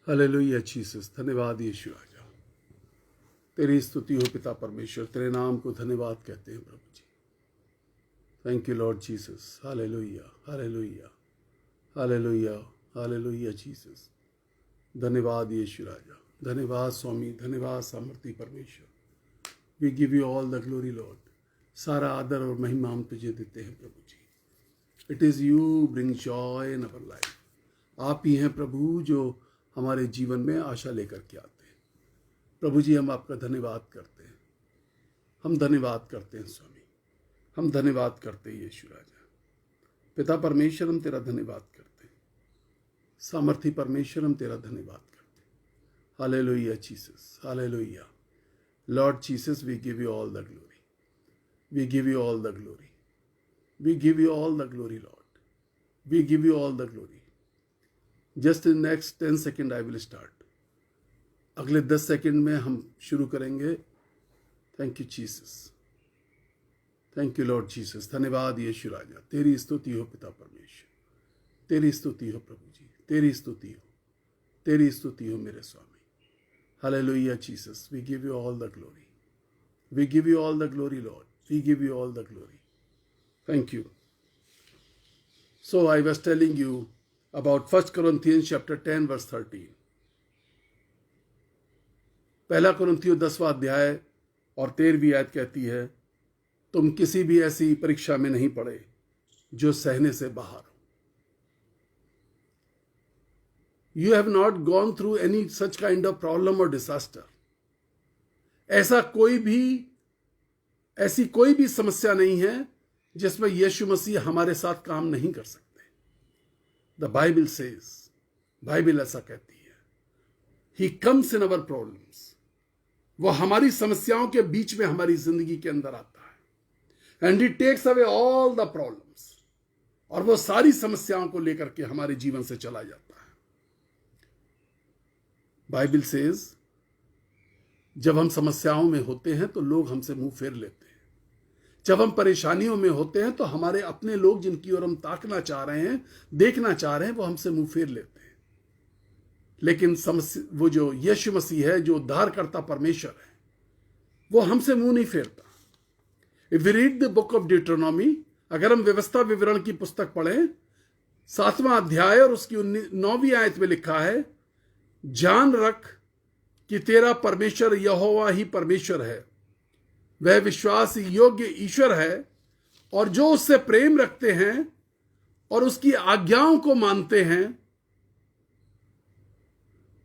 Hallelujah Jesus, धन्यवाद यीशु राजा। तेरी स्तुति हो पिता परमेश्वर, तेरे नाम को धन्यवाद कहते हैं प्रभु जी। Thank you Lord Jesus. Hallelujah hallelujah hallelujah hallelujah Jesus. धन्यवाद यीशु राजा, धन्यवाद स्वामी, धन्यवाद सामर्थी परमेश्वर। We give you all the glory Lord. सारा आदर और महिमा हम तुझे देते हैं प्रभु जी। It is you bring joy in our life. आप ही हैं प्रभु जो हमारे जीवन में आशा लेकर के आते हैं। प्रभु जी, हम आपका धन्यवाद करते हैं, हम धन्यवाद करते हैं स्वामी, हम धन्यवाद करते हैं यीशु राजा। पिता परमेश्वर, हम तेरा धन्यवाद करते हैं। सामर्थी परमेश्वर, हम तेरा धन्यवाद करते हैं। Hallelujah Jesus, hallelujah Lord Jesus. We give you all the glory, we give you all the glory, we give you all the glory Lord, we give you all the glory. Just in next 10 second I will start. अगले 10 second में हम शुरू करेंगे। Thank you Jesus, thank you Lord Jesus. धन्यवाद यीशु राजा। तेरी स्तुति हो पिता परमेश्वर, तेरी स्तुति हो प्रभु जी, तेरी स्तुति हो, तेरी स्तुति हो मेरे स्वामी। Hallelujah Jesus. We give you all the glory, we give you all the glory Lord, we give you all the glory. Thank you. So I was telling you about 1 Corinthians chapter 10 verse 13। पहला कुरिन्थियों 10वां अध्याय और 13वीं आयत कहती है, तुम किसी भी ऐसी परीक्षा में नहीं पड़े जो सहने से बाहर हो। You have not gone through any such kind of problem or disaster। ऐसी कोई भी समस्या नहीं है जिसमें यीशु मसीह हमारे साथ काम नहीं कर सकते। The Bible says, बाइबल ऐसा कहती है, He comes in our problems। वो हमारी समस्याओं के बीच में हमारी जिंदगी के अंदर आता है। And He takes away all the problems। और वो सारी समस्याओं को लेकर के हमारे जीवन से चला जाता है। बाइबल says, जब हम समस्याओं में होते हैं तो लोग हमसे मुंह फेर लेते हैं। जब हम परेशानियों में होते हैं तो हमारे अपने लोग जिनकी ओर हम ताकना चाह रहे हैं, देखना चाह रहे हैं, वो हमसे मुंह फेर लेते हैं। लेकिन वो जो यीशु मसीह है, जो उद्धारकर्ता परमेश्वर है, वो हमसे मुंह नहीं फेरता। If we read the book of Deuteronomy, अगर हम व्यवस्था विवरण की पुस्तक पढ़ें, 7वां अध्याय और उसकी 9वीं आयत में लिखा है, जान रख कि तेरा परमेश्वर यहोवा ही परमेश्वर है, वह विश्वास योग्य ईश्वर है, और जो उससे प्रेम रखते हैं और उसकी आज्ञाओं को मानते हैं,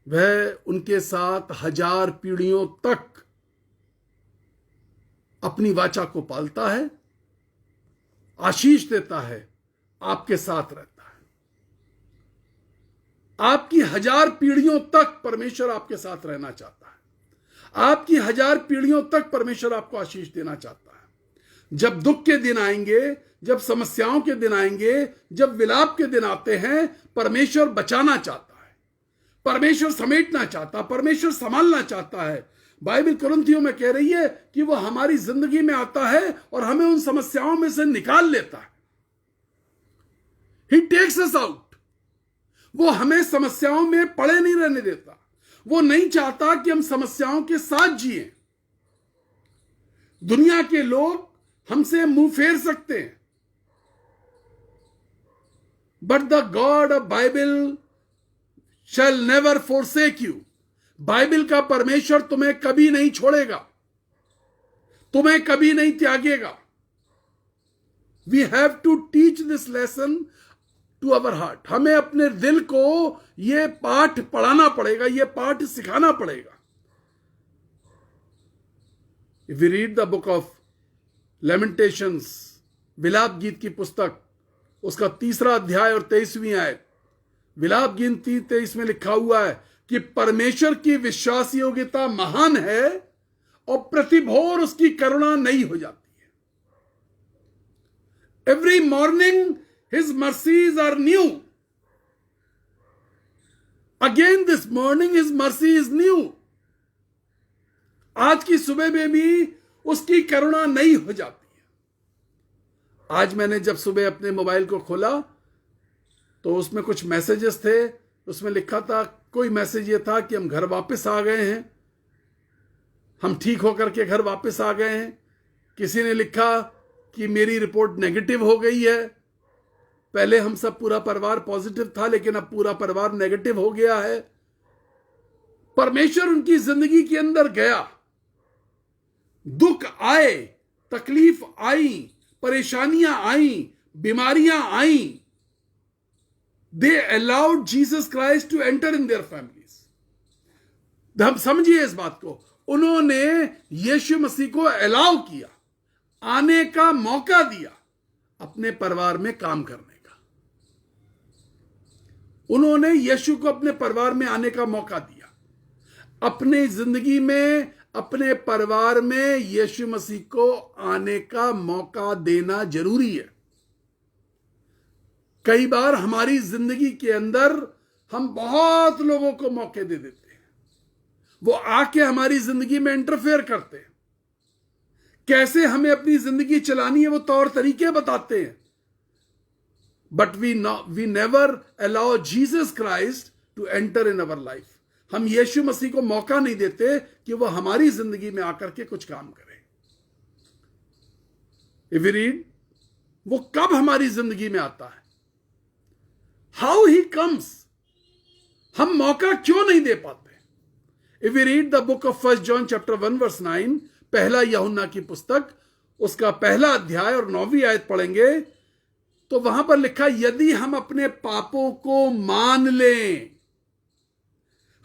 वह उनके साथ 1000 पीढ़ियों तक अपनी वाचा को पालता है, आशीष देता है, आपके साथ रहता है। आपकी 1000 पीढ़ियों तक परमेश्वर आपके साथ रहना चाहता है। आपकी 1000 पीढ़ियों तक परमेश्वर आपको आशीष देना चाहता है। जब दुख के दिन आएंगे, जब समस्याओं के दिन आएंगे, जब विलाप के दिन आते हैं, परमेश्वर बचाना चाहता है, परमेश्वर समेटना चाहता है, परमेश्वर संभालना चाहता है। बाइबल कुरिन्थियों में कह रही है कि वो हमारी जिंदगी में आता है और हमें उन समस्याओं में से निकाल लेता है। He takes us out। वो हमें समस्याओं में पड़े नहीं रहने देता। वो नहीं चाहता कि हम समस्याओं के साथ जिए। दुनिया के लोग हमसे मुंह फेर सकते हैं, but the God of Bible shall never forsake you. Bible का परमेश्वर तुम्हें कभी नहीं छोड़ेगा, तुम्हें कभी नहीं त्यागेगा। We have to teach this lesson to our heart. हमें अपने दिल को यह पाठ पढ़ाना पड़ेगा, यह पाठ सिखाना पड़ेगा। If we read the book of Lamentations, विलाप गीत की पुस्तक, उसका 3रा अध्याय और 23वीं आयत, विलाप गीत 23 में लिखा हुआ है कि परमेश्वर की विश्वास योग्यता महान है और प्रतिभोर उसकी करुणा नई हो जाती है। Every morning His mercies are new। Again this morning His mercy is new। आज की सुबह में भी उसकी करुणा नई हो जाती है। आज मैंने जब सुबह अपने मोबाइल को खोला तो उसमें कुछ मैसेजेस थे। उसमें लिखा था कोई मैसेज ये था कि हम घर वापस आ गए हैं, हम ठीक होकर के घर वापस आ गए हैं। किसी ने लिखा कि मेरी रिपोर्ट नेगेटिव हो गई है। पहले हम सब पूरा परिवार पॉजिटिव था, लेकिन अब पूरा परिवार नेगेटिव हो गया है। परमेश्वर उनकी जिंदगी के अंदर गया, दुख आए, तकलीफ आई, परेशानियां आई, बीमारियां आई। They allowed Jesus Christ to enter in their families. हम समझिए इस बात को, उन्होंने यीशु मसीह को अलाउ किया, आने का मौका दिया अपने परिवार में काम करने का। उन्होंने यीशु को अपने परिवार में आने का मौका दिया। अपने जिंदगी में, अपने परिवार में यीशु मसीह को आने का मौका देना जरूरी है। कई बार हमारी जिंदगी के अंदर हम बहुत लोगों को मौके दे देते हैं, वो आके हमारी जिंदगी में इंटरफेयर करते हैं, कैसे हमें अपनी जिंदगी चलानी है वो तौर तरीके बताते हैं। But we never allow Jesus Christ to enter in our life. हम यीशु मसीह को मौका नहीं देते कि वो हमारी जिंदगी में आकर के कुछ काम करे। इफ यू रीड, वो कब हमारी जिंदगी में आता है, हाउ ही कम्स, हम मौका क्यों नहीं दे पाते। If you read the book of 1 John chapter 1 verse 9, पहला यूहन्ना की पुस्तक, उसका पहला अध्याय और 9वीं आयत पढ़ेंगे तो वहां पर लिखा, यदि हम अपने पापों को मान लें।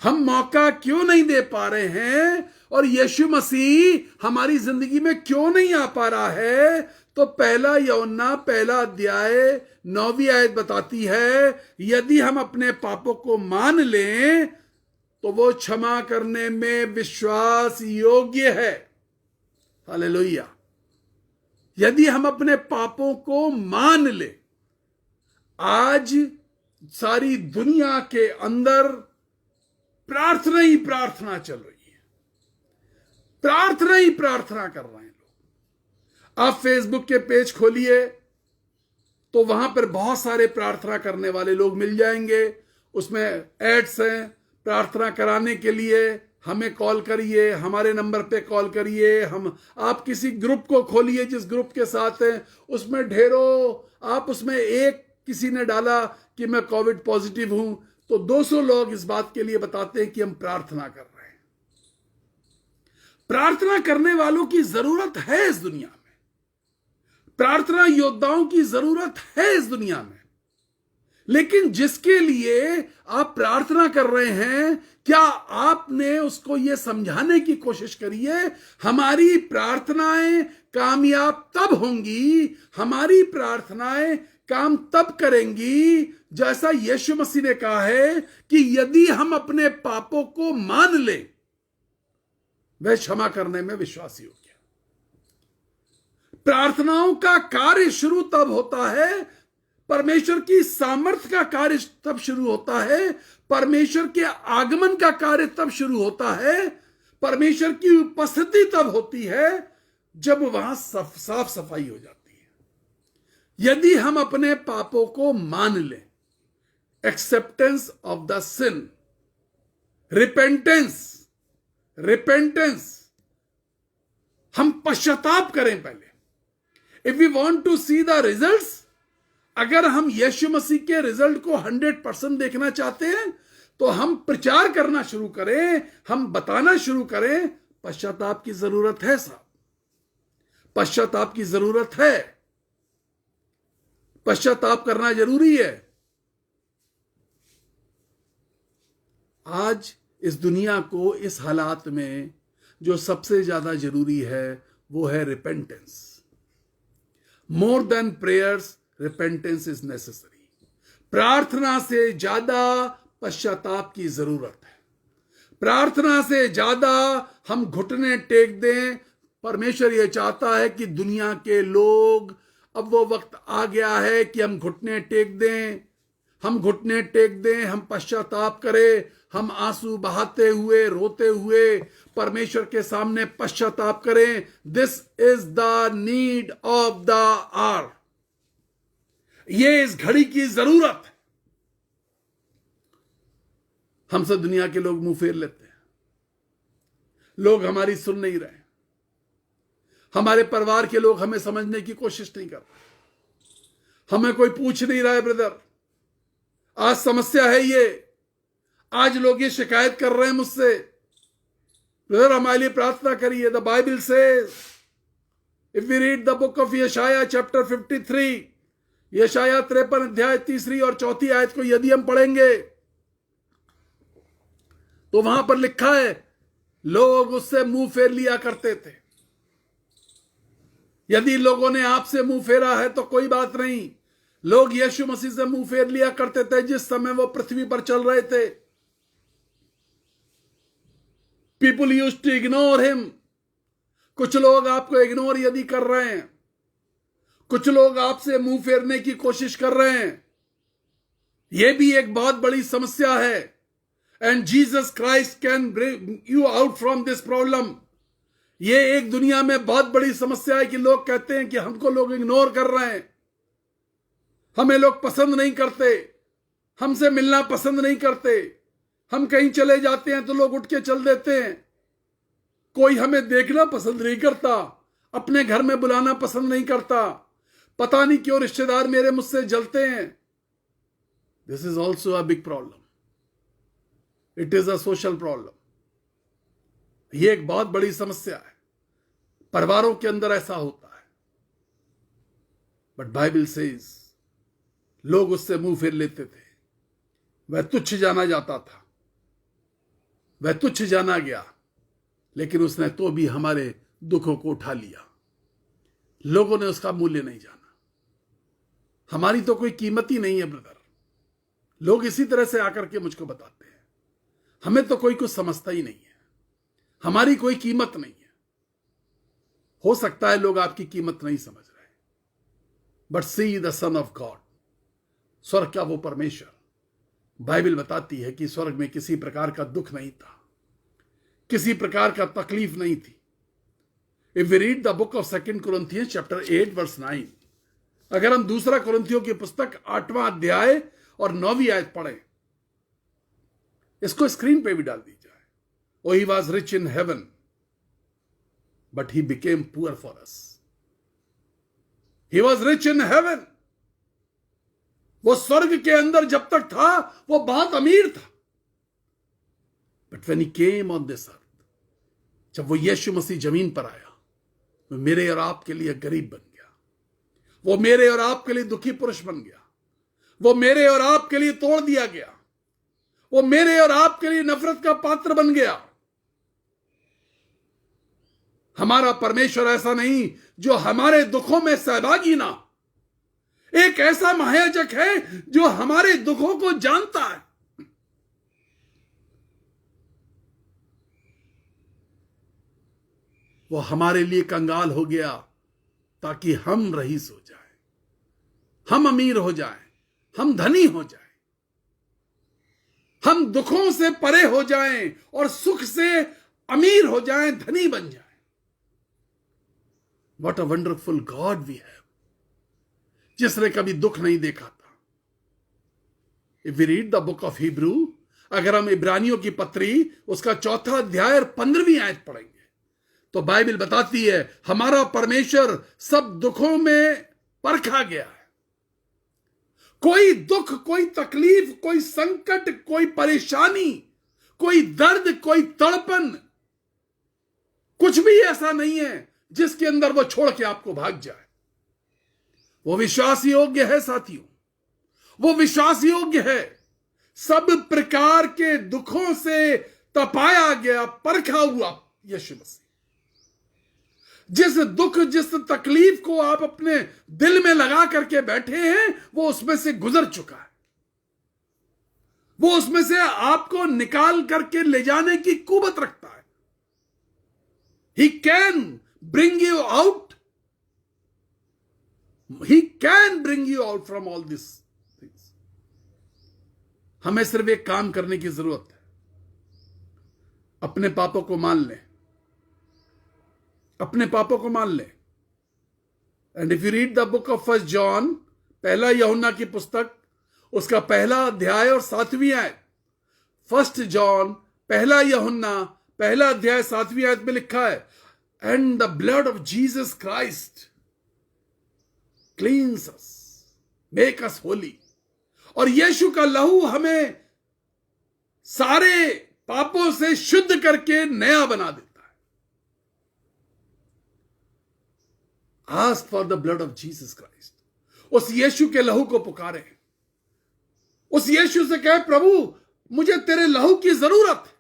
हम मौका क्यों नहीं दे पा रहे हैं और यीशु मसीह हमारी जिंदगी में क्यों नहीं आ पा रहा है? तो पहला यूहन्ना पहला अध्याय 9वीं आयत बताती है, यदि हम अपने पापों को मान लें तो वो क्षमा करने में विश्वास योग्य है। हालेलुया। यदि हम अपने पापों को मान लें। आज सारी दुनिया के अंदर प्रार्थना ही प्रार्थना चल रही है, प्रार्थना ही प्रार्थना कर रहे हैं लोग। आप फेसबुक के पेज खोलिए तो वहां पर बहुत सारे प्रार्थना करने वाले लोग मिल जाएंगे। उसमें एड्स हैं, प्रार्थना कराने के लिए हमें कॉल करिए, हमारे नंबर पे कॉल करिए। आप किसी ग्रुप को खोलिए जिस ग्रुप के साथ हैं, उसमें ढेरों, आप उसमें एक किसी ने डाला कि मैं कोविड पॉजिटिव हूं तो 200 लोग इस बात के लिए बताते हैं कि हम प्रार्थना कर रहे हैं। प्रार्थना करने वालों की जरूरत है इस दुनिया में, प्रार्थना योद्धाओं की जरूरत है इस दुनिया में। लेकिन जिसके लिए आप प्रार्थना कर रहे हैं, क्या आपने उसको यह समझाने की कोशिश करी है? हमारी प्रार्थनाएं कामयाब तब होंगी, हमारी प्रार्थनाएं काम तब करेंगी जैसा यीशु मसीह ने कहा है कि यदि हम अपने पापों को मान लें, वह क्षमा करने में विश्वासी हो गया। प्रार्थनाओं का कार्य शुरू तब होता है, परमेश्वर की सामर्थ्य का कार्य तब शुरू होता है, परमेश्वर के आगमन का कार्य तब शुरू होता है, परमेश्वर की उपस्थिति तब होती है जब वहां साफ सफाई हो जाती है। यदि हम अपने पापों को मान लें, acceptance of the sin, repentance, हम पश्चाताप करें पहले। If we want to see the results, अगर हम यीशु मसीह के रिजल्ट को 100% देखना चाहते हैं तो हम प्रचार करना शुरू करें, हम बताना शुरू करें, पश्चाताप की जरूरत है साहब, पश्चाताप की जरूरत है, पश्चाताप करना जरूरी है। आज इस दुनिया को इस हालात में जो सबसे ज्यादा जरूरी है वो है repentance. More than prayers, repentance is necessary. प्रार्थना से ज्यादा पश्चाताप की जरूरत है। प्रार्थना से ज्यादा हम घुटने टेक दें। परमेश्वर यह चाहता है कि दुनिया के लोग, अब वो वक्त आ गया है कि हम घुटने टेक दें, हम घुटने टेक दें, हम पश्चाताप करें, हम आंसू बहाते हुए, रोते हुए परमेश्वर के सामने पश्चाताप करें। This is the need of the hour. ये इस घड़ी की जरूरत है। हमसे दुनिया के लोग मुंह फेर लेते हैं। लोग हमारी सुन नहीं रहे, हमारे परिवार के लोग हमें समझने की कोशिश नहीं कर रहे, हमें कोई पूछ नहीं रहा है ब्रदर आज समस्या है ये, आज लोग ये शिकायत कर रहे हैं मुझसे। ब्रदर हमारे लिए प्रार्थना करिए। The Bible says, if we read the book of Yashaya chapter 53, Yashaya 53 अध्याय 3 और 4 आयत को यदि हम पढ़ेंगे तो वहां पर लिखा है लोग उससे मुंह फेर लिया करते थे। यदि लोगों ने आपसे मुंह फेरा है तो कोई बात नहीं, लोग यीशु मसीह से मुंह फेर लिया करते थे जिस समय वो पृथ्वी पर चल रहे थे। People used to ignore him. कुछ लोग आपको इग्नोर यदि कर रहे हैं, कुछ लोग आपसे मुंह फेरने की कोशिश कर रहे हैं, यह भी एक बहुत बड़ी समस्या है। And Jesus Christ can bring you out from this problem. यह एक दुनिया में बहुत बड़ी समस्या है कि लोग कहते हैं कि हमको लोग इग्नोर कर रहे हैं, हमें लोग पसंद नहीं करते, हमसे मिलना पसंद नहीं करते, हम कहीं चले जाते हैं तो लोग उठ के चल देते हैं, कोई हमें देखना पसंद नहीं करता, अपने घर में बुलाना पसंद नहीं करता, पता नहीं क्यों रिश्तेदार मेरे मुझसे जलते हैं। This is also a big problem, it is a social problem. यह एक बहुत बड़ी समस्या है, परिवारों के अंदर ऐसा होता है। बट बाइबल सेज लोग उससे मुंह फेर लेते थे, वह तुच्छ जाना जाता था, वह तुच्छ जाना गया, लेकिन उसने तो भी हमारे दुखों को उठा लिया। लोगों ने उसका मूल्य नहीं जाना। हमारी तो कोई कीमत ही नहीं है ब्रदर। लोग इसी तरह से आकर के मुझको बताते हैं हमें तो कोई कुछ समझता ही नहीं है, हमारी कोई कीमत नहीं है। हो सकता है लोग आपकी कीमत नहीं समझ रहे, but see the son of God, स्वर्ग का वो परमेश्वर। बाइबल बताती है कि स्वर्ग में किसी प्रकार का दुख नहीं था, किसी प्रकार का तकलीफ नहीं थी। If we read the book of 2 Corinthians chapter 8 verse 9, अगर हम 2 कुरिन्थियों की पुस्तक 8वां अध्याय और 9वीं आयत पढ़ें, इसको स्क्रीन पे भी डाल दी जाए। Oh he was rich in heaven but he became poor for us. He was rich in heaven, वो स्वर्ग के अंदर जब तक था वो बहुत अमीर था, but when he came on this earth, जब वो यीशु मसीह जमीन पर आया, वो मेरे और आपके लिए गरीब बन गया, वो मेरे और आपके लिए दुखी पुरुष बन गया, वो मेरे और आपके लिए तोड़ दिया गया, वो मेरे और आपके लिए नफरत का पात्र बन गया। हमारा परमेश्वर ऐसा नहीं जो हमारे दुखों में सहभागी ना, एक ऐसा महायाजक है जो हमारे दुखों को जानता है। वो हमारे लिए कंगाल हो गया ताकि हम रईस हो जाए, हम अमीर हो जाए, हम धनी हो जाए, हम दुखों से परे हो जाएं और सुख से अमीर हो जाएं, धनी बन जाएं। What a wonderful God we have, जिसने कभी दुख नहीं देखा था। If we read the book of Hebrew, अगर हम इब्रानियों की पत्री उसका 4 अध्याय और 15वीं आयत पढ़ेंगे तो बाइबल बताती है हमारा परमेश्वर सब दुखों में परखा गया है। कोई दुख, कोई तकलीफ, कोई संकट, कोई परेशानी, कोई दर्द, कोई तड़पन, कुछ भी ऐसा नहीं है जिसके अंदर वो छोड़ के आपको भाग जाए। वो विश्वास योग्य है साथियों, वो विश्वास योग्य है। सब प्रकार के दुखों से तपाया गया, परखा हुआ यीशु मसीह। जिस दुख, जिस तकलीफ को आप अपने दिल में लगा करके बैठे हैं, वो उसमें से गुजर चुका है। वो उसमें से आपको निकाल करके ले जाने की कुवत रखता है। He can bring you out, he can bring you out from all this things. हमें सिर्फ एक काम करने की जरूरत है, अपने पापों को मान लें, अपने पापों को मान लें। And if you read the book of 1 John, पहला यूहन्ना की पुस्तक, उसका 1 अध्याय और 7वीं आयत, फर्स्ट जॉन, पहला यूहन्ना, पहला अध्याय 7वीं आयत में लिखा है, and the blood of Jesus Christ क्लींस us, make us Holi. और यीशु का लहू हमें सारे पापों से शुद्ध करके नया बना देता है। Ask for the blood of Jesus Christ. उस यीशु के लहू को पुकारे, उस यीशु से कहे, प्रभु मुझे तेरे लहू की जरूरत है।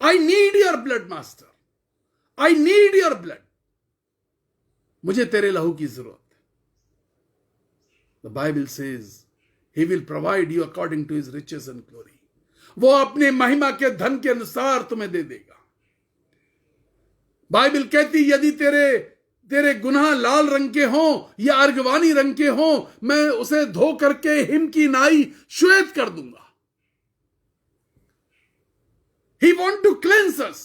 I need your blood master, I need your blood. मुझे तेरे लहू की जरूरत है। The Bible says he will provide you according to his riches and glory. वो अपने महिमा के धन के अनुसार तुम्हें दे देगा। बाइबल कहती यदि तेरे गुनाह लाल रंग के हों या अर्गवानी रंग के हों, मैं उसे धो करके हिम की नाई श्वेत कर दूंगा। He want to cleanse us।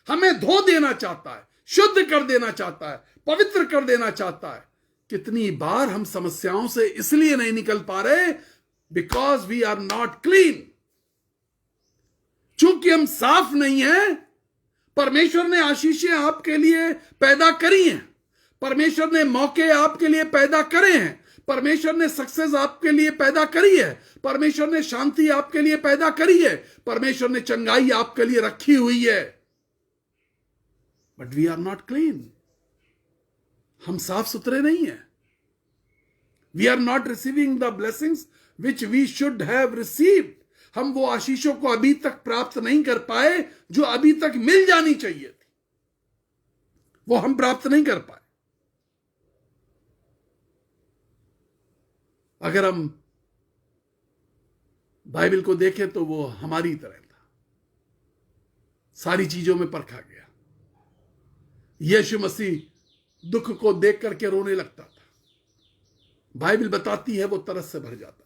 हमें धो देना चाहता है, शुद्ध कर देना चाहता है, पवित्र कर देना चाहता है। कितनी बार हम समस्याओं से इसलिए नहीं निकल पा रहे, because we are not clean. चूंकि हम साफ नहीं हैं। परमेश्वर ने आशीषें आपके लिए पैदा करी हैं, परमेश्वर ने मौके आपके लिए पैदा करे हैं, परमेश्वर ने सक्सेस आपके लिए पैदा करी है, परमेश्वर ने शांति आपके लिए पैदा करी है, परमेश्वर ने चंगाई आपके लिए रखी हुई है। But we are not clean. हम साफ सुथरे नहीं हैं। We are not receiving the blessings which we should have received. हम वो आशीषों को अभी तक प्राप्त नहीं कर पाए जो अभी तक मिल जानी चाहिए थी, वो हम प्राप्त नहीं कर पाए। अगर हम बाइबल को देखें तो वो हमारी तरह था, सारी चीजों में परखा गया। यीशु मसीह दुख को देख करके रोने लगता था। बाइबल बताती है वो तरस से भर जाता था।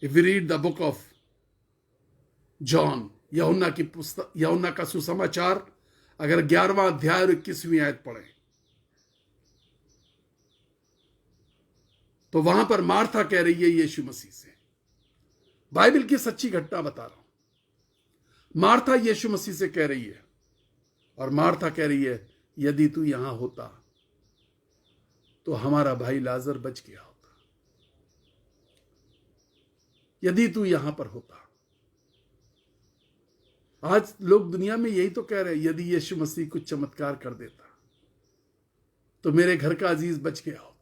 If we read the book of John, यूहन्ना की पुस्तक, यूहन्ना का सुसमाचार, अगर 11वां अध्याय और 21वीं आयत पढ़ें तो वहां पर मार्था कह रही है यीशु मसीह से, बाइबल की सच्ची घटना बता रहा हूं। मार्था यीशु मसीह से कह रही है, और मार्था कह रही है यदि तू यहां होता तो हमारा भाई लाजर बच गया होता। यदि तू यहां पर होता। आज लोग दुनिया में यही तो कह रहे हैं, यदि यीशु मसीह कुछ चमत्कार कर देता तो मेरे घर का अजीज बच गया होता।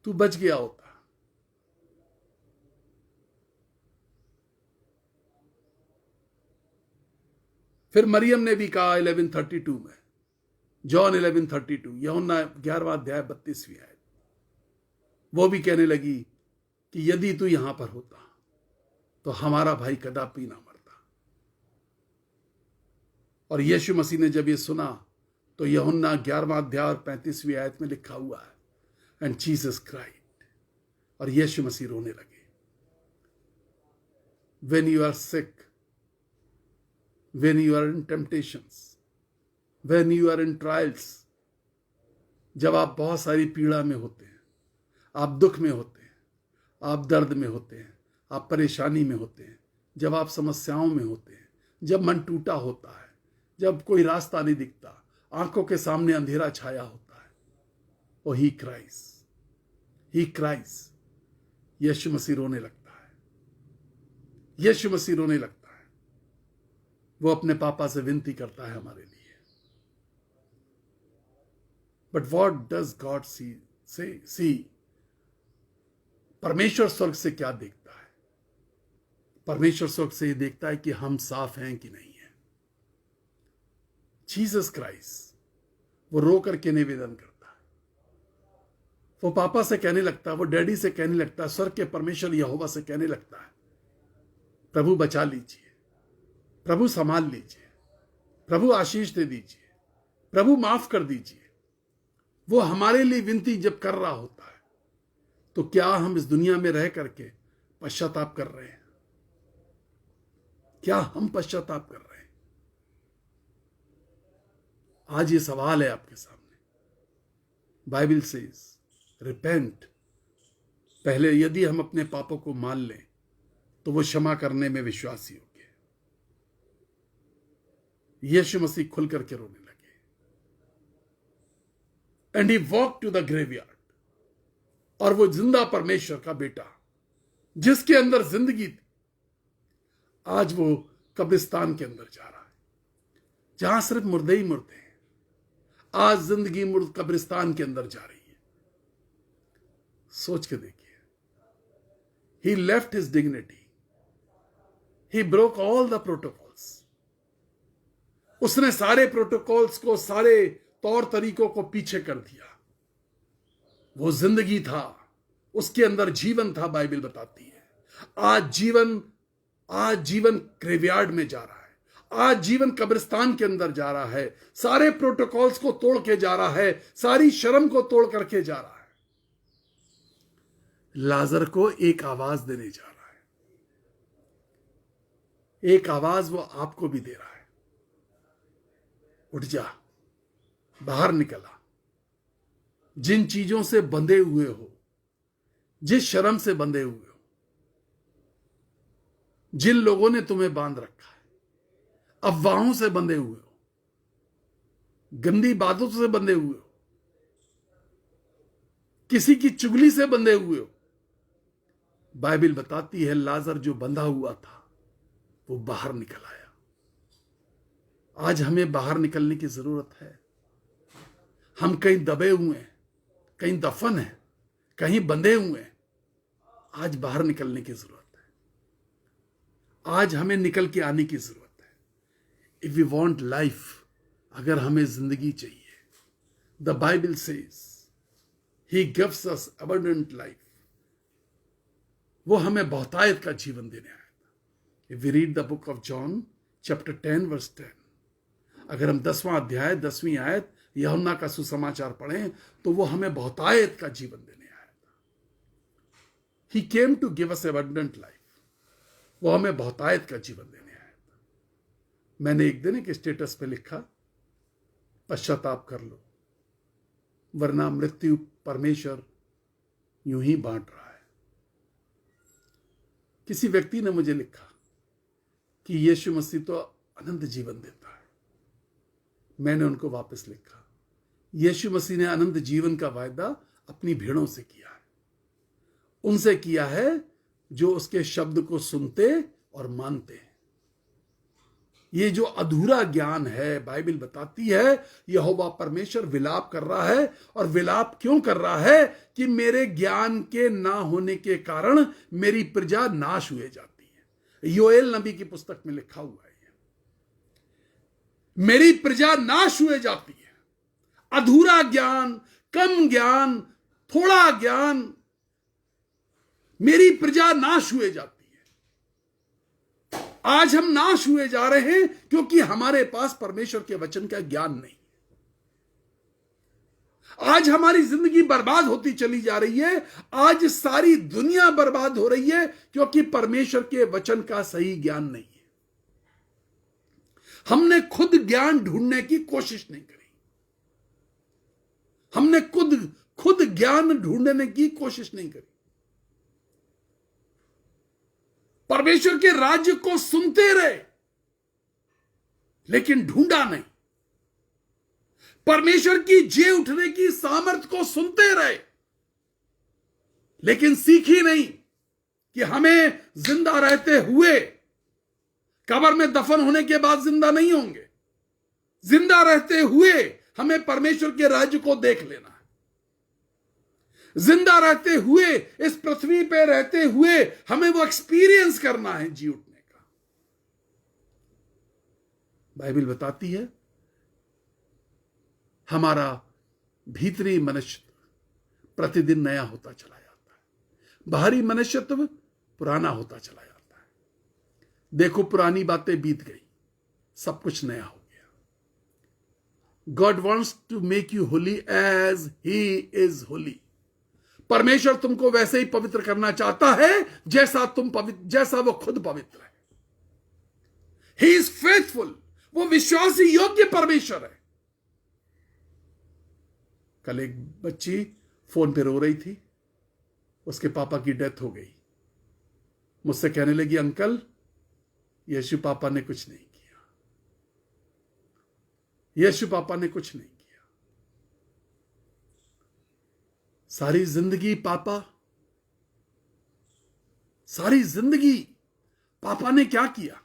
तू बच गया होता। फिर मरियम ने भी कहा 11:32 में, जॉन 11:32, यूहन्ना 11वां अध्याय 32वीं आयत, वो भी कहने लगी कि यदि तू यहां पर होता तो हमारा भाई कदापि ना मरता। और यीशु मसीह ने जब ये सुना तो यूहन्ना 11वां अध्याय और 35वीं आयत में लिखा हुआ है, एंड जीसस क्राइड, और यीशु मसीह रोने लगे। When you are sick, when you are in temptations, when you are in trials, जब आप बहुत सारी पीड़ा में होते हैं, आप दुख में होते हैं, आप दर्द में होते हैं, आप परेशानी में होते हैं, जब आप समस्याओं में होते हैं, जब मन टूटा होता है, जब कोई रास्ता नहीं दिखता, आंखों के सामने अंधेरा छाया होता है, ओ ही क्राइस, ही क्राइस। यीशु मसीह रोने लगता है, यीशु मसीह रोने लगता है। वो अपने पापा से विनती करता है हमारे लिए। बट वॉट डज गॉड सी? परमेश्वर स्वर्ग से क्या देखता है? परमेश्वर स्वर्ग से ये देखता है कि हम साफ हैं कि नहीं है। जीसस क्राइस्ट वो रो करके निवेदन करता है, वो पापा से कहने लगता है, वो डैडी से कहने लगता है, स्वर्ग के परमेश्वर यहोवा से कहने लगता है, प्रभु बचा लीजिए, प्रभु संभाल लीजिए, प्रभु आशीष दे दीजिए, प्रभु माफ कर दीजिए। वो हमारे लिए विनती जब कर रहा होता है तो क्या हम इस दुनिया में रह करके पश्चाताप कर रहे हैं? क्या हम पश्चाताप कर रहे हैं? आज ये सवाल है आपके सामने। Bible says repent. पहले यदि हम अपने पापों को मान लें तो वो क्षमा करने में विश्वासी हो गए। यीशु मसीह खुल करके रोने लगे। And he walk to the graveyard. और वो जिंदा परमेश्वर का बेटा जिसके अंदर जिंदगी थी, आज वो कब्रिस्तान के अंदर जा रहा है जहां सिर्फ मुर्दे ही मुर्दे हैं। आज जिंदगी मुर्द कब्रिस्तान के अंदर जा रही है। सोच के देखिए। He left his dignity. He broke all the protocols. उसने सारे प्रोटोकॉल्स को, सारे तौर तरीकों को पीछे कर दिया। वो जिंदगी था, उसके अंदर जीवन था। बाइबल बताती है आज जीवन ग्रेवयार्ड में जा रहा है। आज जीवन कब्रिस्तान के अंदर जा रहा है। सारे प्रोटोकॉल्स को तोड़ के जा रहा है, सारी शर्म को तोड़ करके जा रहा है। लाजर को एक आवाज देने जा रहा है। एक आवाज वो आपको भी दे रहा है, उठ जा, बाहर निकला। जिन चीजों से बंधे हुए हो, जिस शर्म से बंधे हुए हो, जिन लोगों ने तुम्हें बांध रखा है, अफवाहों से बंधे हुए हो, गंदी बातों से बंधे हुए हो, किसी की चुगली से बंधे हुए हो, बाइबल बताती है लाजर जो बंधा हुआ था वो बाहर निकल आया। आज हमें बाहर निकलने की जरूरत है। हम कहीं दबे हुए हैं, कहीं दफन हैं, कहीं बंधे हुए हैं। आज बाहर निकलने की जरूरत है। आज हमें निकल के आने की जरूरत है। इफ वी वांट लाइफ, अगर हमें जिंदगी चाहिए, the Bible says he gives us abundant life. वो हमें बहुतायत का जीवन देने आया था। If we read the book of John chapter 10 verse 10, अगर हम 10वां अध्याय 10वीं आयत यूहन्ना का सुसमाचार पढ़ें तो वो हमें बहुतायत का जीवन देने आया था। He came to give us abundant life. वो हमें बहुतायत का जीवन देने आया था। मैंने एक दिन एक स्टेटस पे लिखा, पश्चाताप कर लो, वरना मृत्यु परमेश्वर यूं ही बांट रहा है। किसी व्यक्ति ने मुझे लिखा कि यीशु मसीह तो अनंत जीवन देता है। मैंने उनको वापस लिखा, यीशु मसीह ने अनंत जीवन का वायदा अपनी भेड़ों से किया है। उनसे किया है जो उसके शब्द को सुनते और मानते हैं। ये जो अधूरा ज्ञान है, बाइबल बताती है यहोवा परमेश्वर विलाप कर रहा है। और विलाप क्यों कर रहा है? कि मेरे ज्ञान के ना होने के कारण मेरी प्रजा नाश हुए जाती है। योएल नबी की पुस्तक में लिखा हुआ है, मेरी प्रजा नाश हुए जाती है। अधूरा ज्ञान, कम ज्ञान, थोड़ा ज्ञान, मेरी प्रजा नाश हुए जाती है। आज हम नाश हुए जा रहे हैं क्योंकि हमारे पास परमेश्वर के वचन का ज्ञान नहीं। आज हमारी जिंदगी बर्बाद होती चली जा रही है। आज सारी दुनिया बर्बाद हो रही है क्योंकि परमेश्वर के वचन का सही ज्ञान नहीं है। हमने खुद ज्ञान ढूंढने की कोशिश नहीं करी। हमने खुद ज्ञान ढूंढने की कोशिश नहीं करी। परमेश्वर के राज्य को सुनते रहे लेकिन ढूंढा नहीं। परमेश्वर की जी उठने की सामर्थ को सुनते रहे लेकिन सीखी नहीं कि हमें जिंदा रहते हुए, कब्र में दफन होने के बाद जिंदा नहीं होंगे, जिंदा रहते हुए हमें परमेश्वर के राज्य को देख लेना है। जिंदा रहते हुए, इस पृथ्वी पे रहते हुए हमें वो एक्सपीरियंस करना है जी उठने का। बाइबल बताती है हमारा भीतरी मनुष्य प्रतिदिन नया होता चला जाता है, बाहरी मनुष्यत्व पुराना होता चला जाता है। देखो पुरानी बातें बीत गई, सब कुछ नया हो गया। God wants to make you holy as he is holy. परमेश्वर तुमको वैसे ही पवित्र करना चाहता है जैसा वो खुद पवित्र है। He is faithful. वो विश्वासी योग्य परमेश्वर है। कल एक बच्ची फोन पे रो रही थी, उसके पापा की डेथ हो गई। मुझसे कहने लगी, अंकल यीशु पापा ने कुछ नहीं किया, यीशु पापा ने कुछ नहीं किया। सारी जिंदगी पापा ने क्या किया?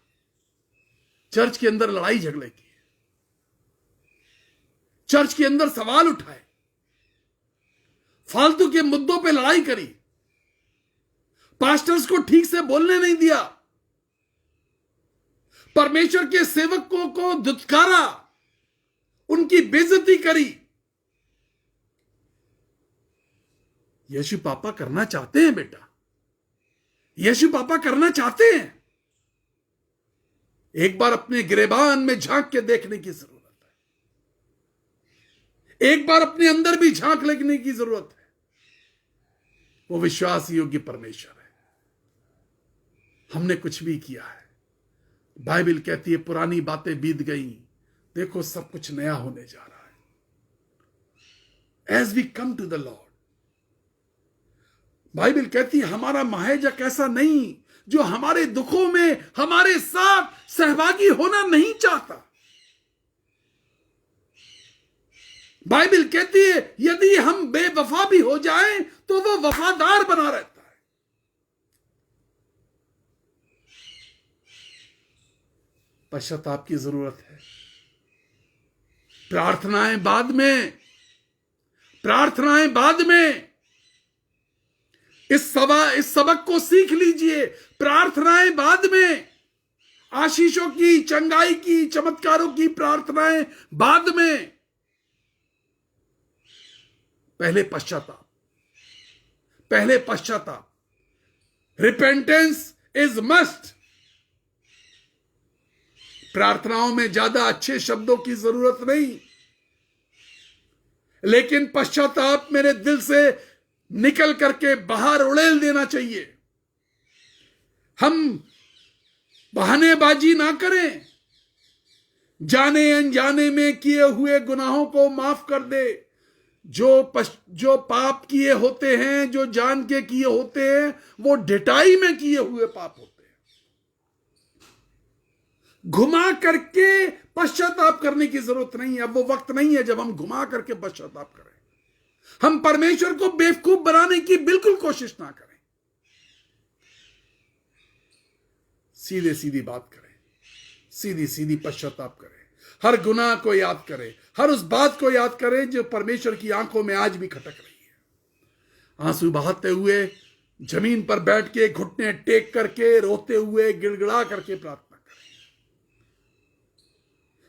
चर्च के अंदर लड़ाई झगड़े किए, चर्च के अंदर सवाल उठाए, फालतू के मुद्दों पे लड़ाई करी, पास्टर्स को ठीक से बोलने नहीं दिया, परमेश्वर के सेवकों को दुत्कारा, उनकी बेइज्जती करी। यीशु पापा करना चाहते हैं बेटा, यीशु पापा करना चाहते हैं। एक बार अपने गिरेबान में झांक के देखने की जरूरत है, एक बार अपने अंदर भी झांक लेने की जरूरत है। वो विश्वास योग्य परमेश्वर है। हमने कुछ भी किया है, बाइबल कहती है पुरानी बातें बीत गई, देखो सब कुछ नया होने जा रहा है। As we come to the Lord, Bible कहती है हमारा महायाजक ऐसा नहीं जो हमारे दुखों में हमारे साथ सहभागी होना नहीं चाहता। बाइबल कहती है यदि हम बेवफा भी हो जाएं तो वो वफादार बना रहता है। पश्चाताप की जरूरत है, प्रार्थनाएं बाद में, प्रार्थनाएं बाद में। इस सबक को सीख लीजिए, प्रार्थनाएं बाद में, आशीषों की, चंगाई की, चमत्कारों की प्रार्थनाएं बाद में, पहले पश्चाताप, पहले पश्चाताप। Repentance is must. प्रार्थनाओं में ज्यादा अच्छे शब्दों की जरूरत नहीं, लेकिन पश्चाताप मेरे दिल से निकल करके बाहर उड़ेल देना चाहिए। हम बहानेबाजी ना करें, जाने अनजाने में किए हुए गुनाहों को माफ कर दे। जो पाप किए होते हैं, जो जान के किए होते हैं, वो ढिठाई में किए हुए पाप होते हैं। घुमा करके पश्चाताप करने की जरूरत नहीं है। अब वो वक्त नहीं है जब हम घुमा करके पश्चाताप करें। हम परमेश्वर को बेवकूफ बनाने की बिल्कुल कोशिश ना करें, सीधे सीधी बात करें, सीधी सीधी पश्चाताप करें। हर गुनाह को याद करें, हर उस बात को याद करें जो परमेश्वर की आंखों में आज भी खटक रही है। आंसू बहाते हुए जमीन पर बैठ के, घुटने टेक करके, रोते हुए, गिड़गिड़ा करके प्रार्थना करें।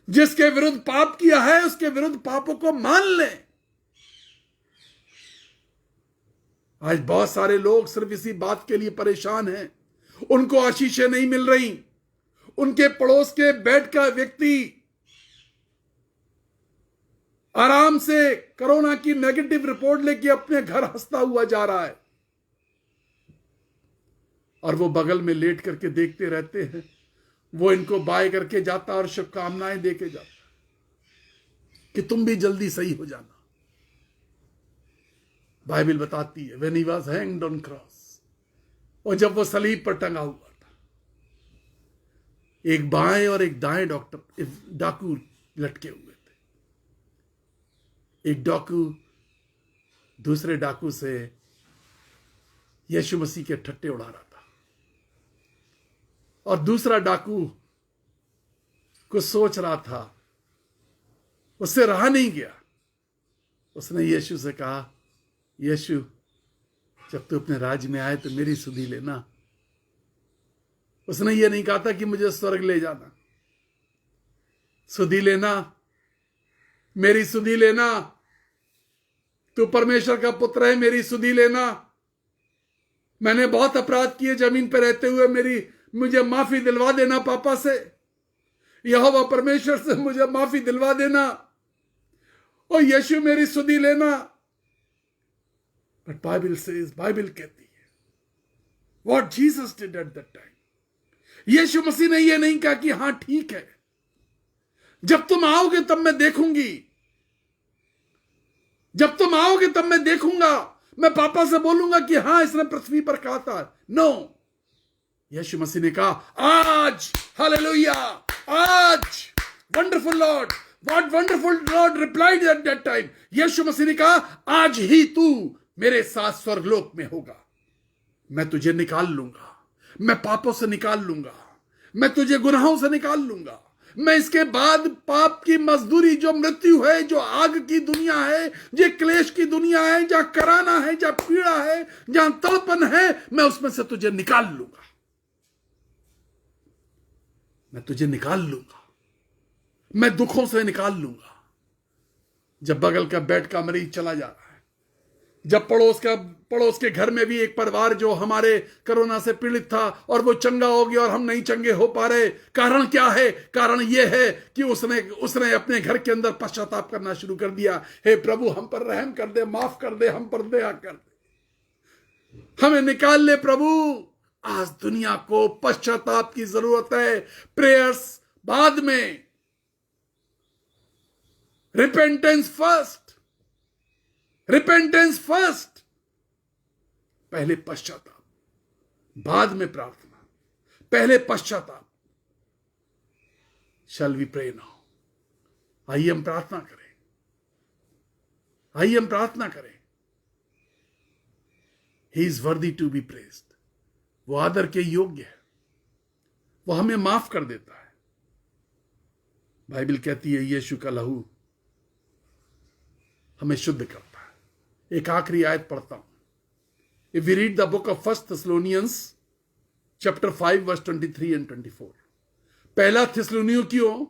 जिसके विरुद्ध पाप किया है उसके विरुद्ध पापों को मान लें। आज बहुत सारे लोग सिर्फ इसी बात के लिए परेशान हैं, उनको आशीषें नहीं मिल रही। उनके पड़ोस के बेड का व्यक्ति आराम से कोरोना की नेगेटिव रिपोर्ट लेके अपने घर हंसता हुआ जा रहा है, और वो बगल में लेट करके देखते रहते हैं। वो इनको बाय करके जाता और शुभकामनाएं देके जाता कि तुम भी जल्दी सही हो जाना। बाइबल बताती है when he was hanged on cross, और जब वो सलीब पर टंगा हुआ था, एक बाएं और एक दाएं डाकू लटके हुए थे। एक डाकू दूसरे डाकू से यीशु मसीह के ठट्टे उड़ा रहा था, और दूसरा डाकू कुछ सोच रहा था, उससे रहा नहीं गया। उसने यीशु से कहा, यीशु जब तू अपने राज्य में आए तो मेरी सुधि लेना। उसने ये नहीं कहा था कि मुझे स्वर्ग ले जाना, सुधि लेना, मेरी सुधि लेना, तू परमेश्वर का पुत्र है, मेरी सुधि लेना। मैंने बहुत अपराध किए जमीन पर रहते हुए, मुझे माफी दिलवा देना पापा से, यहोवा परमेश्वर से मुझे माफी दिलवा देना, और यीशु मेरी सुधि लेना। बट बाइबल कहती है what Jesus did at that time. Yeshu Masih ने यह नहीं कहा कि हां ठीक है, जब तुम आओगे तब मैं देखूंगी। जब तुम आओगे तब मैं देखूंगा, मैं पापा से बोलूंगा कि हां इसने पृथ्वी पर कहा था। नो, यीशु मसीह ने कहा आज, हालेलुया, आज, wonderful Lord, what wonderful Lord replied at that time. Yeshu Masih ने कहा आज ही तू मेरे साथ स्वर्गलोक में होगा, मैं तुझे निकाल लूंगा, मैं पापों से निकाल लूंगा, मैं तुझे गुनाहों से निकाल लूंगा। मैं इसके बाद पाप की मजदूरी जो मृत्यु है, जो आग की दुनिया है, जो क्लेश की दुनिया है, जहां कराना है, जहां पीड़ा है, जहां तड़पन है, मैं उसमें से तुझे निकाल लूंगा, मैं तुझे निकाल लूंगा, मैं दुखों से निकाल लूंगा। जब बगल का बेड का मरीज चला जा रहा है, जब पड़ोस के घर में भी एक परिवार जो हमारे कोरोना से पीड़ित था और वो चंगा हो गया और हम नहीं चंगे हो पा रहे, कारण क्या है? कारण ये है कि उसने अपने घर के अंदर पश्चाताप करना शुरू कर दिया। हे प्रभु, हम पर रहम कर दे, माफ कर दे, हम पर दया कर दे, हमें निकाल ले प्रभु। आज दुनिया को पश्चाताप की जरूरत है, प्रेयर्स बाद में, रिपेंटेंस फर्स्ट, रिपेंटेंस फर्स्ट, पहले पश्चाताप, बाद में प्रार्थना, पहले पश्चाताप। Shall we pray now? आइए हम प्रार्थना करें, आइए हम प्रार्थना करें। He is worthy to be praised, वो आदर के योग्य है, वो हमें माफ कर देता है। बाइबल कहती है यीशु का लहू हमें शुद्ध करता है। एक आखिरी आयत पढ़ता हूं। If we read the book of first Thessalonians chapter 5 verse 23 and 24, पहला थिस्सलुनिकियों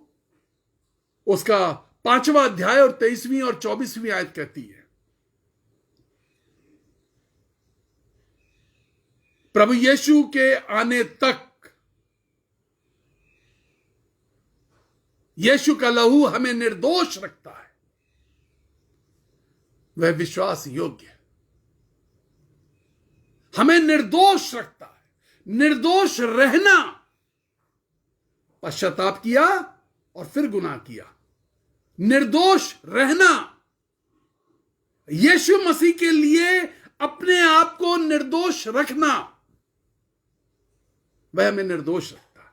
उसका 5वां अध्याय और 23वीं और 24वीं आयत कहती है, प्रभु यीशु के आने तक यीशु का लहू हमें निर्दोष रखता है, वह विश्वास योग्य है, हमें निर्दोष रखता है। निर्दोष रहना, पश्चाताप किया और फिर गुनाह किया, निर्दोष रहना, यीशु मसीह के लिए अपने आप को निर्दोष रखना, वह हमें निर्दोष रखता है।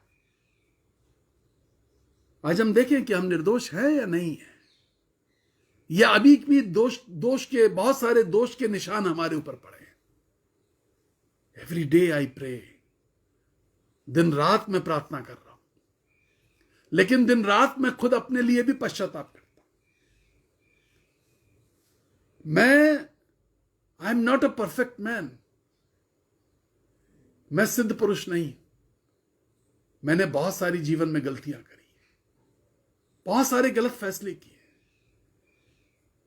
आज हम देखें कि हम निर्दोष हैं या नहीं है, या अभी भी दोष के बहुत सारे दोष के निशान हमारे ऊपर पड़े हैं। एवरी डे आई प्रे, दिन रात में प्रार्थना कर रहा हूं, लेकिन दिन रात में खुद अपने लिए भी पश्चाताप करता हूं। I am not a perfect man, मैं सिद्ध पुरुष नहीं, मैंने बहुत सारी जीवन में गलतियां करी, बहुत सारे गलत फैसले किए,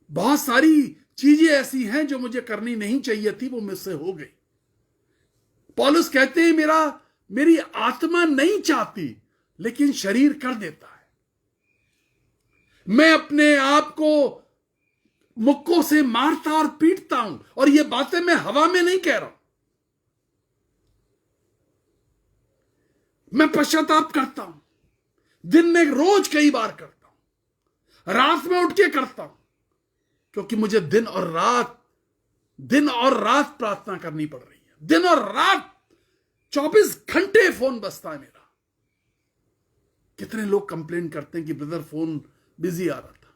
बहुत सारी चीजें ऐसी हैं जो मुझे करनी नहीं चाहिए थी, वो मुझसे हो गई। पौलुस कहते हैं मेरी आत्मा नहीं चाहती, लेकिन शरीर कर देता है। मैं अपने आप को मुक्कों से मारता और पीटता हूं, और ये बातें मैं हवा में नहीं कह रहा हूं, मैं पश्चाताप करता हूं, दिन में रोज कई बार करता हूं, रात में उठ के करता हूं, क्योंकि मुझे दिन और रात प्रार्थना करनी पड़ रही है। दिन और रात 24 घंटे फोन बजता है मेरा। कितने लोग कंप्लेन करते हैं कि ब्रदर फोन बिजी आ रहा था।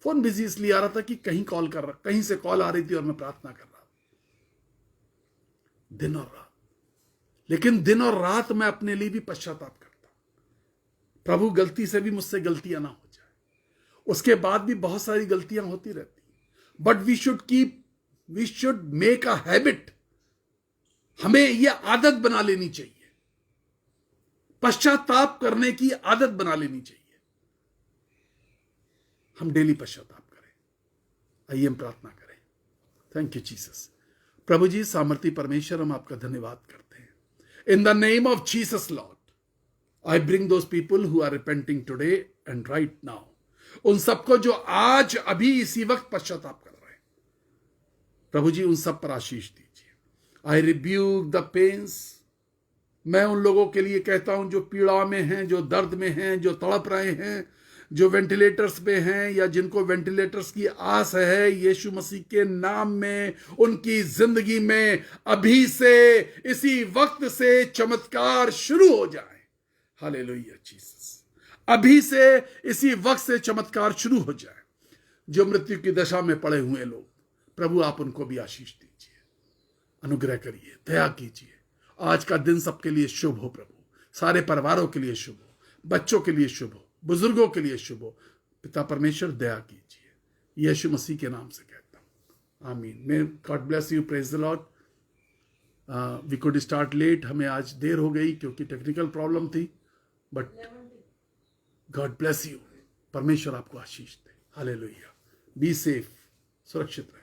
फोन बिजी इसलिए आ रहा था कि कहीं से कॉल आ रही थी और मैं प्रार्थना कर रहा था, दिन और रात। लेकिन दिन और रात मैं अपने लिए भी पश्चाताप करता हूं, प्रभु गलती से भी मुझसे गलतियां ना हो जाए। उसके बाद भी बहुत सारी गलतियां होती रहती, but we should make a habit, हमें यह आदत बना लेनी चाहिए, पश्चाताप करने की आदत बना लेनी चाहिए। हम डेली पश्चाताप करें। आइए हम प्रार्थना करें। Thank you Jesus. प्रभु जी, सामर्थी परमेश्वर, हम आपका धन्यवाद करते हैं। In the name of Jesus Lord, I bring those people who are repenting today and right now, उन सबको जो आज अभी इसी वक्त पश्चाताप कर रहे हैं, प्रभु जी उन सब पर आशीष दीजिए। आई रिब्यूक द पेन्स, मैं उन लोगों के लिए कहता हूं जो पीड़ा में हैं, जो दर्द में हैं, जो तड़प रहे हैं, जो वेंटिलेटर्स पे हैं या जिनको वेंटिलेटर्स की आस है, यीशु मसीह के नाम में उनकी जिंदगी में अभी से, इसी वक्त से चमत्कार शुरू हो जाए। Hallelujah Jesus. अभी से, इसी वक्त से चमत्कार शुरू हो जाए। जो मृत्यु की दशा में पड़े हुए लोग, प्रभु आप उनको भी आशीष दीजिए, अनुग्रह करिए, दया कीजिए। आज का दिन सबके लिए शुभ हो प्रभु, सारे परिवारों के लिए शुभ हो, बच्चों के लिए शुभ हो, बुजुर्गों के लिए शुभ हो। पिता परमेश्वर दया कीजिए, यीशु मसीह के नाम से कहता हूं, आमीन। May God bless you, praise the Lord. We could start late, हमें आज देर हो गई क्योंकि टेक्निकल प्रॉब्लम थी, बट गॉड ब्लेस यू। परमेश्वर आपको आशीष दे। हालेलुया। बी सेफ, सुरक्षित रहे।